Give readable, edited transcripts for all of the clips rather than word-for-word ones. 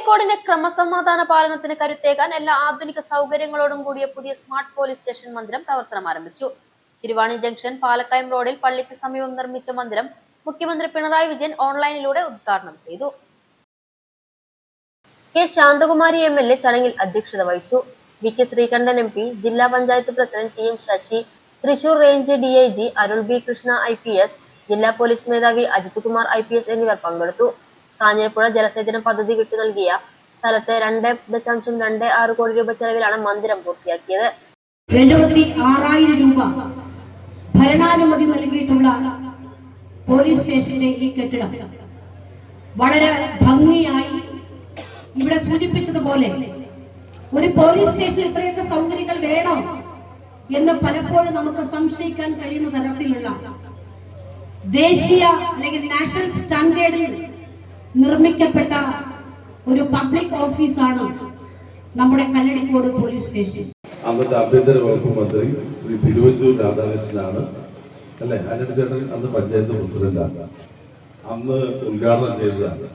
കോഴിക്കോടിന്റെ ക്രമസമാധാന പാലനത്തിന് കരുത്തേകാൻ എല്ലാ ആധുനിക സൗകര്യങ്ങളോടും കൂടിയ പുതിയ സ്മാർട്ട് പോലീസ് സ്റ്റേഷൻ മന്ദിരം പ്രവർത്തനം ആരംഭിച്ചു. തിരുവാണി ജംഗ്ഷൻ പാലക്കയം റോഡിൽ പള്ളിക്ക് സമീപം നിർമ്മിച്ച മന്ദിരം മുഖ്യമന്ത്രി പിണറായി വിജയൻ ഓൺലൈനിലൂടെ ഉദ്ഘാടനം ചെയ്തു. കെ ശാന്തകുമാരി എം.എൽ.എ ചടങ്ങിൽ അധ്യക്ഷത വഹിച്ചു. V K Sreekandan M P, ജില്ലാ panchayat president T M Sasi, Thrissur range DIG Arul B Krishna IPS, ജില്ലാ പോലീസ് മേധാവി അജിത് കുമാർ IPS എന്നിവർ പങ്കെടുത്തു. കാഞ്ഞിരപ്പുഴ ജലസേചന പദ്ധതി വിട്ടു നൽകിയ സ്ഥലത്ത് 2.26 കോടി രൂപ ചെലവിലാണ് മന്ദിരം പൂർത്തിയാക്കിയത്. 76,000 രൂപ ഭരണാനുമതി നൽകിയിട്ടുള്ള പോലീസ് സ്റ്റേഷന്റെ ഈ കെട്ടിടം വളരെ ഭംഗിയായി ഇവിടെ സൂചിപ്പിച്ചതുപോലെ ഒരു പോലീസ് സ്റ്റേഷൻ ഇത്രയൊക്കെ സൗകര്യങ്ങൾ വേണോ എന്ന് പലപ്പോഴും നമുക്ക് സംശയിക്കാൻ കഴിയുന്ന തരത്തിലുള്ള ദേശീയ അല്ലെങ്കിൽ നാഷണൽ സ്റ്റാൻഡേർഡിൽ നിർമ്മിക്കപ്പെട്ട ഒരു പബ്ലിക് ഓഫീസാണ് നമ്മുടെ കല്ലടിക്കോട് പോലീസ് സ്റ്റേഷൻ. അന്നത്തെ ആഭ്യന്തര വകുപ്പ് മന്ത്രി ശ്രീ തിരുവഞ്ചൂർ രാധാകൃഷ്ണനാണ് അല്ലെ, ആന്റണി ചേട്ടൻ അന്ന് പഞ്ചായത്ത് പ്രസിഡന്റാണ്, അന്ന് ഉദ്ഘാടനം ചെയ്തതാണ്.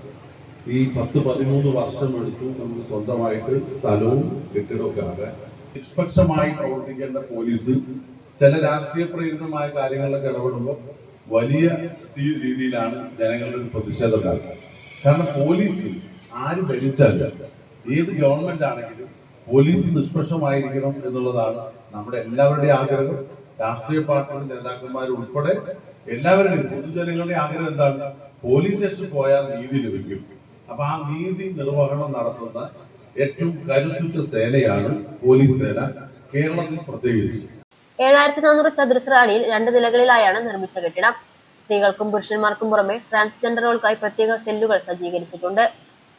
ഈ 10-13 വർഷം എടുത്തു നമുക്ക് സ്വന്തമായിട്ട് സ്ഥലവും കെട്ടിടമൊക്കെ ആകാൻ. നിഷ്പക്ഷമായി പ്രവർത്തിക്കേണ്ട പോലീസ് ചില രാഷ്ട്രീയ പ്രേരിതമായ കാര്യങ്ങളിലൊക്കെ ഇടപെടുമ്പോൾ വലിയ രീതിയിലാണ് ജനങ്ങളുടെ ഒരു പ്രതിഷേധം ഉണ്ടാകുന്നത്. കാരണം പോലീസ് ആര് ഭരിച്ചാലും ഏത് ഗവൺമെന്റ് ആണെങ്കിലും പോലീസ് നിഷ്പക്ഷമായിരിക്കണം എന്നുള്ളതാണ് നമ്മുടെ എല്ലാവരുടെയും ആഗ്രഹം. രാഷ്ട്രീയ പാർട്ടികളുടെ നേതാക്കന്മാരും ഉൾപ്പെടെ എല്ലാവരുടെയും പൊതുജനങ്ങളുടെ ആഗ്രഹം എന്താണ്? പോലീസ് സ്റ്റേഷനിൽ പോയാൽ നീതി ലഭിക്കും. അപ്പൊ ആ നീതി നിർവഹണം നടത്തുന്ന ഏറ്റവും കരുത്തുറ്റ സേനയാണ് പോലീസ് സേന, കേരളത്തിൽ പ്രത്യേകിച്ച്. 7400 ചതുരശ്ര അടിയിൽ 2 നിലകളിലായാണ് നിർമ്മിച്ച കെട്ടിടം. സ്ത്രീകൾക്കും പുരുഷന്മാർക്കും പുറമെ ട്രാൻസ്ജെൻഡറുകൾക്കായി പ്രത്യേക സെല്ലുകൾ സജ്ജീകരിച്ചിട്ടുണ്ട്.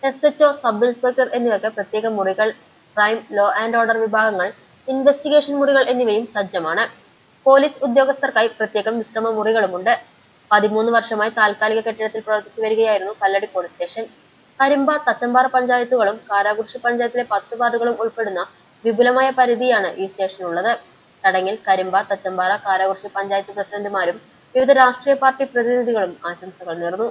SHO, സബ് ഇൻസ്പെക്ടർ എന്നിവർക്ക് പ്രത്യേക മുറികൾ, ക്രൈം, ലോ ആൻഡ് ഓർഡർ വിഭാഗങ്ങൾ, ഇൻവെസ്റ്റിഗേഷൻ മുറികൾ എന്നിവയും സജ്ജമാണ്. പോലീസ് ഉദ്യോഗസ്ഥർക്കായി പ്രത്യേകം വിശ്രമ മുറികളുമുണ്ട്. 13 വർഷമായി താൽക്കാലിക കെട്ടിടത്തിൽ പ്രവർത്തിച്ചു വരികയായിരുന്നു കല്ലടിക്കോട് സ്റ്റേഷൻ. കരിമ്പ, തച്ചമ്പാറ പഞ്ചായത്തുകളും കാരാകുറിശി പഞ്ചായത്തിലെ 10 വാർഡുകളും ഉൾപ്പെടുന്ന വിപുലമായ പരിധിയാണ് ഈ സ്റ്റേഷനുള്ളത്. ചടങ്ങിൽ കരിമ്പ, തച്ചമ്പാറ, കാരാകുറിശി പഞ്ചായത്ത് പ്രസിഡന്റുമാരും വിവിധ രാഷ്ട്രീയ പാർട്ടി പ്രതിനിധികളും ആശംസകൾ നേർന്നു.